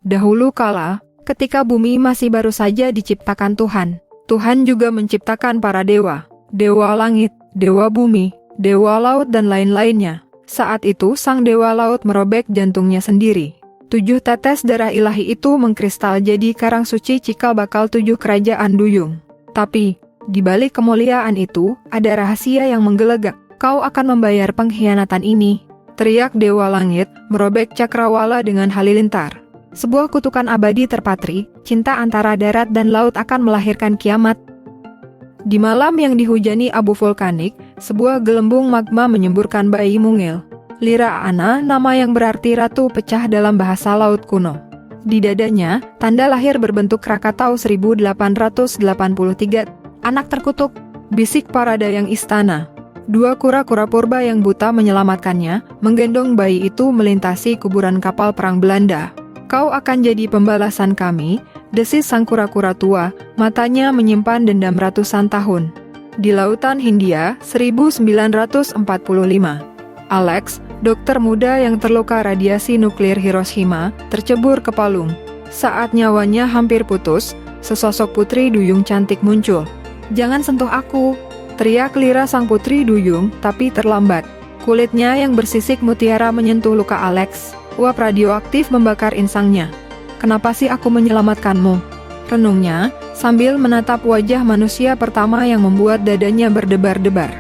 Dahulu kala, ketika bumi masih baru saja diciptakan Tuhan, Tuhan juga menciptakan para dewa, dewa langit, dewa bumi, dewa laut dan lain-lainnya. Saat itu sang dewa laut merobek jantungnya sendiri. 7 tetes darah ilahi itu mengkristal jadi karang suci cikal bakal 7 kerajaan duyung. Tapi, di balik kemuliaan itu, ada rahasia yang menggelegak. Kau akan membayar pengkhianatan ini, teriak dewa langit, merobek cakrawala dengan halilintar. Sebuah kutukan abadi terpatri, cinta antara darat dan laut akan melahirkan kiamat. Di malam yang dihujani abu vulkanik, sebuah gelembung magma menyemburkan bayi mungil. Lira'ana, nama yang berarti ratu pecah dalam bahasa laut kuno. Di dadanya, tanda lahir berbentuk Krakatau 1883, anak terkutuk, bisik para dayang istana. 2 kura-kura purba yang buta menyelamatkannya, menggendong bayi itu melintasi kuburan kapal perang Belanda. Kau akan jadi pembalasan kami, desis sang kura-kura tua, matanya menyimpan dendam ratusan tahun. Di Lautan Hindia, 1945. Alex, dokter muda yang terluka radiasi nuklir Hiroshima, tercebur ke palung. Saat nyawanya hampir putus, sesosok putri duyung cantik muncul. "Jangan sentuh aku!" teriak Lira sang putri duyung, tapi terlambat. Kulitnya yang bersisik mutiara menyentuh luka Alex. Uap radioaktif membakar insangnya. "Kenapa sih aku menyelamatkanmu?" renungnya, sambil menatap wajah manusia pertama yang membuat dadanya berdebar-debar.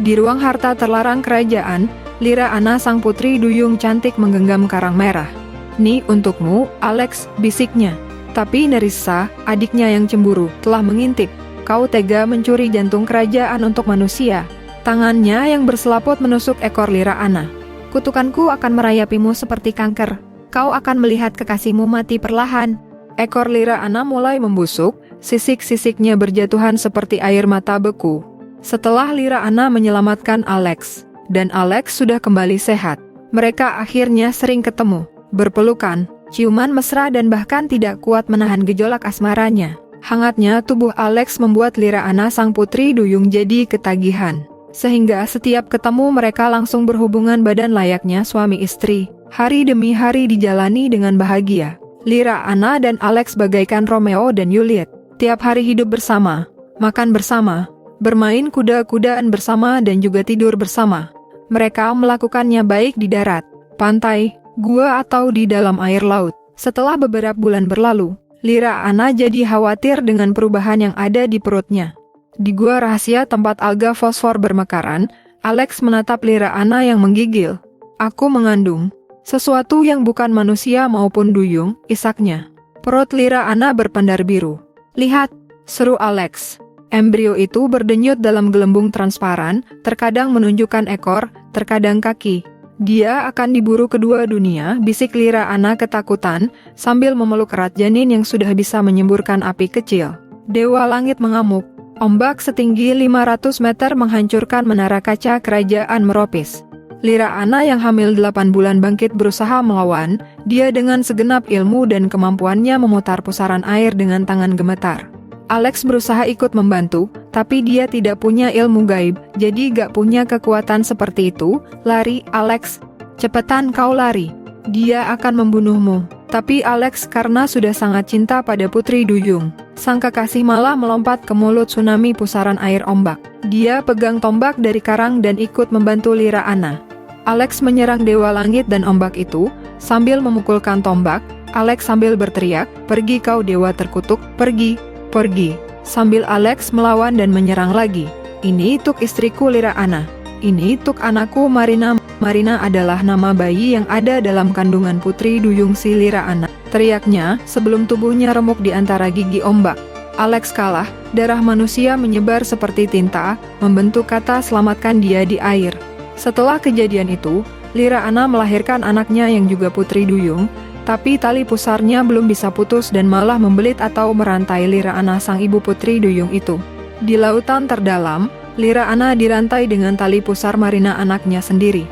Di ruang harta terlarang kerajaan, Lira'ana sang putri duyung cantik menggenggam karang merah. "Nih untukmu, Alex," bisiknya. Tapi Nerissa, adiknya yang cemburu, telah mengintip. "Kau tega mencuri jantung kerajaan untuk manusia." Tangannya yang berselaput menusuk ekor Lira'ana. "Kutukanku akan merayapimu seperti kanker. Kau akan melihat kekasihmu mati perlahan." Ekor Lira'ana mulai membusuk, sisik-sisiknya berjatuhan seperti air mata beku. Setelah Lira'ana menyelamatkan Alex, dan Alex sudah kembali sehat, mereka akhirnya sering ketemu, berpelukan, ciuman mesra dan bahkan tidak kuat menahan gejolak asmaranya. Hangatnya tubuh Alex membuat Lira'ana sang putri duyung jadi ketagihan. Sehingga setiap ketemu mereka langsung berhubungan badan layaknya suami istri. Hari demi hari dijalani dengan bahagia. Lira'ana dan Alex bagaikan Romeo dan Juliet. Tiap hari hidup bersama, makan bersama, bermain kuda-kudaan bersama dan juga tidur bersama. Mereka melakukannya baik di darat, pantai, gua atau di dalam air laut. Setelah beberapa bulan berlalu, Lira'ana jadi khawatir dengan perubahan yang ada di perutnya. Di gua rahasia tempat alga fosfor bermekaran, Alex menatap Lira'ana yang menggigil. "Aku mengandung sesuatu yang bukan manusia maupun duyung," isaknya. Perut Lira'ana berpendar biru. "Lihat," seru Alex. Embrio itu berdenyut dalam gelembung transparan, terkadang menunjukkan ekor, terkadang kaki. "Dia akan diburu kedua dunia," bisik Lira'ana ketakutan, sambil memeluk erat janin yang sudah bisa menyemburkan api kecil. Dewa langit mengamuk. Ombak setinggi 500 meter menghancurkan menara kaca kerajaan Meropis. Lira'ana yang hamil 8 bulan bangkit berusaha melawan, dia dengan segenap ilmu dan kemampuannya memutar pusaran air dengan tangan gemetar. Alex berusaha ikut membantu, tapi dia tidak punya ilmu gaib, jadi gak punya kekuatan seperti itu. "Lari, Alex. Cepetan kau lari. Dia akan membunuhmu." Tapi Alex karena sudah sangat cinta pada putri duyung, sang kekasih malah melompat ke mulut tsunami pusaran air ombak. Dia pegang tombak dari karang dan ikut membantu Lira'ana. Alex menyerang dewa langit dan ombak itu, sambil memukulkan tombak. Alex sambil berteriak, "Pergi kau dewa terkutuk, pergi, pergi." Sambil Alex melawan dan menyerang lagi. "Ini tuk istriku Lira'ana. Ini tuk anakku Marina." Marina adalah nama bayi yang ada dalam kandungan putri duyung si Lira'ana, teriaknya sebelum tubuhnya remuk di antara gigi ombak. Alex kalah, darah manusia menyebar seperti tinta, membentuk kata "selamatkan dia" di air. Setelah kejadian itu, Lira'ana melahirkan anaknya yang juga putri duyung, tapi tali pusarnya belum bisa putus dan malah membelit atau merantai Lira'ana sang ibu putri duyung itu. Di lautan terdalam, Lira'ana dirantai dengan tali pusar Marina anaknya sendiri.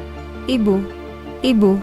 "Ibu, ibu,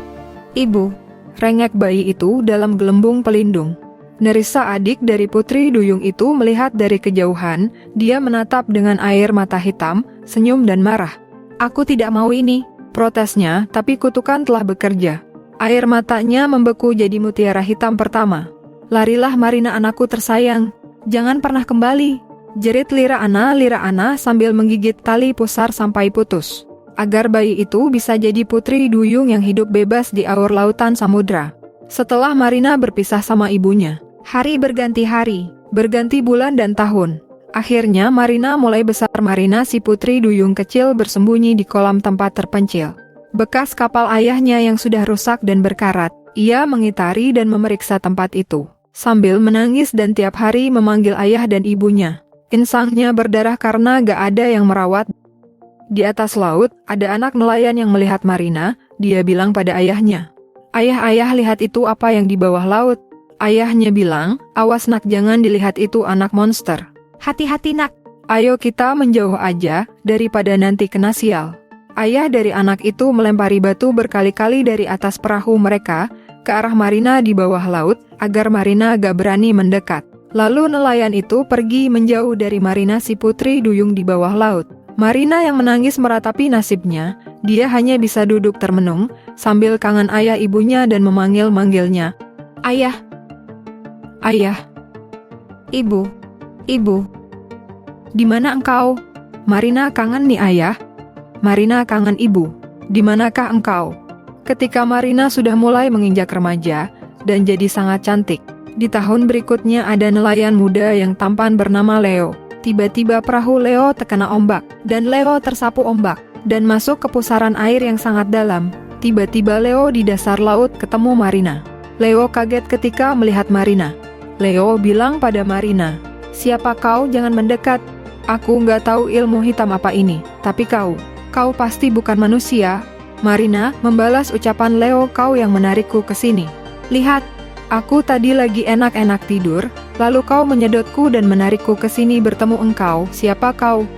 ibu," rengek bayi itu dalam gelembung pelindung. Nerissa, adik dari putri duyung itu, melihat dari kejauhan. Dia menatap dengan air mata hitam, senyum dan marah. "Aku tidak mau ini," protesnya, tapi kutukan telah bekerja. Air matanya membeku jadi mutiara hitam pertama. "Larilah Marina anakku tersayang, jangan pernah kembali," jerit Lira Ana sambil menggigit tali pusar sampai putus, agar bayi itu bisa jadi putri duyung yang hidup bebas di aur lautan samudra. Setelah Marina berpisah sama ibunya, hari berganti hari, berganti bulan dan tahun. Akhirnya Marina mulai besar. Marina si putri duyung kecil bersembunyi di kolam tempat terpencil. Bekas kapal ayahnya yang sudah rusak dan berkarat. Ia mengitari dan memeriksa tempat itu, sambil menangis dan tiap hari memanggil ayah dan ibunya. Insangnya berdarah karena gak ada yang merawat. Di atas laut, ada anak nelayan yang melihat Marina. Dia bilang pada ayahnya, "Ayah, lihat itu apa yang di bawah laut." Ayahnya bilang, "Awas nak, jangan dilihat, itu anak monster. Hati-hati nak, ayo kita menjauh aja, daripada nanti kena sial." Ayah dari anak itu melempari batu berkali-kali dari atas perahu mereka ke arah Marina di bawah laut, agar Marina agak berani mendekat. Lalu nelayan itu pergi menjauh dari Marina si putri duyung di bawah laut. Marina yang menangis meratapi nasibnya. Dia hanya bisa duduk termenung, sambil kangen ayah ibunya dan memanggil-manggilnya. "Ayah, ayah, ibu, ibu, di mana engkau?" "Marina kangen nih ayah. Marina kangen ibu. Di manakah engkau?" Ketika Marina sudah mulai menginjak remaja dan jadi sangat cantik, di tahun berikutnya ada nelayan muda yang tampan bernama Leo. Tiba-tiba perahu Leo terkena ombak, dan Leo tersapu ombak dan masuk ke pusaran air yang sangat dalam. Tiba-tiba Leo di dasar laut ketemu Marina. Leo kaget ketika melihat Marina. Leo bilang pada Marina, "Siapa kau? Jangan mendekat. Aku nggak tahu ilmu hitam apa ini, tapi kau pasti bukan manusia." Marina membalas ucapan Leo, "Kau yang menarikku ke sini. Lihat, aku tadi lagi enak-enak tidur, lalu kau menyedotku dan menarikku ke sini bertemu engkau. Siapa kau?"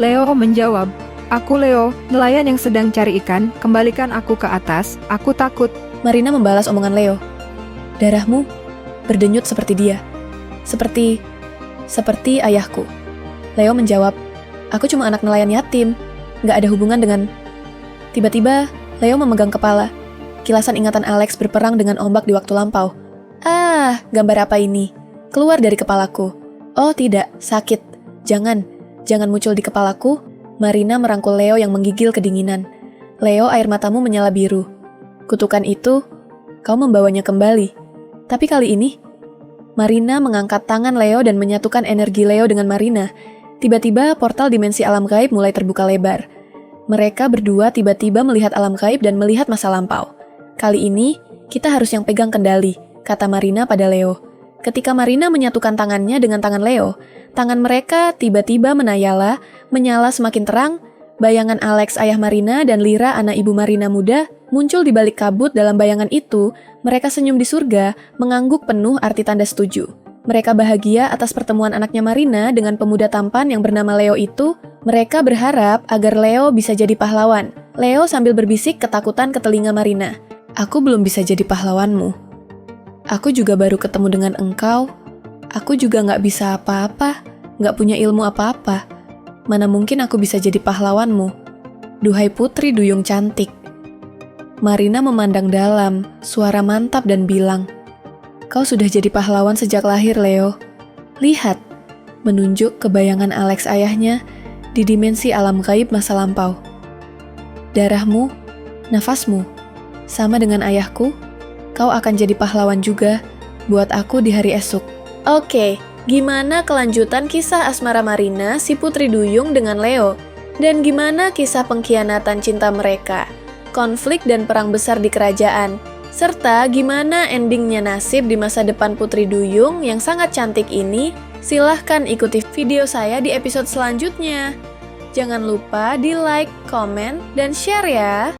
Leo menjawab, "Aku Leo, nelayan yang sedang cari ikan. Kembalikan aku ke atas, aku takut." Marina membalas omongan Leo, "Darahmu berdenyut seperti dia. Seperti ayahku." Leo menjawab, "Aku cuma anak nelayan yatim, gak ada hubungan dengan..." Tiba-tiba, Leo memegang kepala. Kilasan ingatan Alex berperang dengan ombak di waktu lampau. "Ah, gambar apa ini? Keluar dari kepalaku." "Oh tidak, sakit. Jangan muncul di kepalaku." Marina merangkul Leo yang menggigil kedinginan. "Leo, air matamu menyala biru. Kutukan itu, kau membawanya kembali." Tapi kali ini, Marina mengangkat tangan Leo dan menyatukan energi Leo dengan Marina. Tiba-tiba portal dimensi alam gaib mulai terbuka lebar. Mereka berdua tiba-tiba melihat alam gaib dan melihat masa lampau. "Kali ini, kita harus yang pegang kendali," kata Marina pada Leo. Ketika Marina menyatukan tangannya dengan tangan Leo, tangan mereka tiba-tiba menyala semakin terang. Bayangan Alex ayah Marina dan Lira anak ibu Marina muda muncul di balik kabut. Dalam bayangan itu, mereka senyum di surga, mengangguk penuh arti tanda setuju. Mereka bahagia atas pertemuan anaknya Marina dengan pemuda tampan yang bernama Leo itu. Mereka berharap agar Leo bisa jadi pahlawan. Leo sambil berbisik ketakutan ke telinga Marina, "Aku belum bisa jadi pahlawanmu. Aku juga baru ketemu dengan engkau. Aku juga gak bisa apa-apa, gak punya ilmu apa-apa. Mana mungkin aku bisa jadi pahlawanmu. Duhai putri duyung cantik." Marina memandang dalam, suara mantap dan bilang, "Kau sudah jadi pahlawan sejak lahir, Leo. Lihat," menunjuk ke bayangan Alex ayahnya di dimensi alam gaib masa lampau. "Darahmu, nafasmu, sama dengan ayahku, kau akan jadi pahlawan juga buat aku di hari esok." Oke, gimana kelanjutan kisah asmara Marina, si putri duyung dengan Leo? Dan gimana kisah pengkhianatan cinta mereka? Konflik dan perang besar di kerajaan? Serta gimana endingnya nasib di masa depan putri duyung yang sangat cantik ini? Silahkan ikuti video saya di episode selanjutnya. Jangan lupa di like, komen, dan share ya.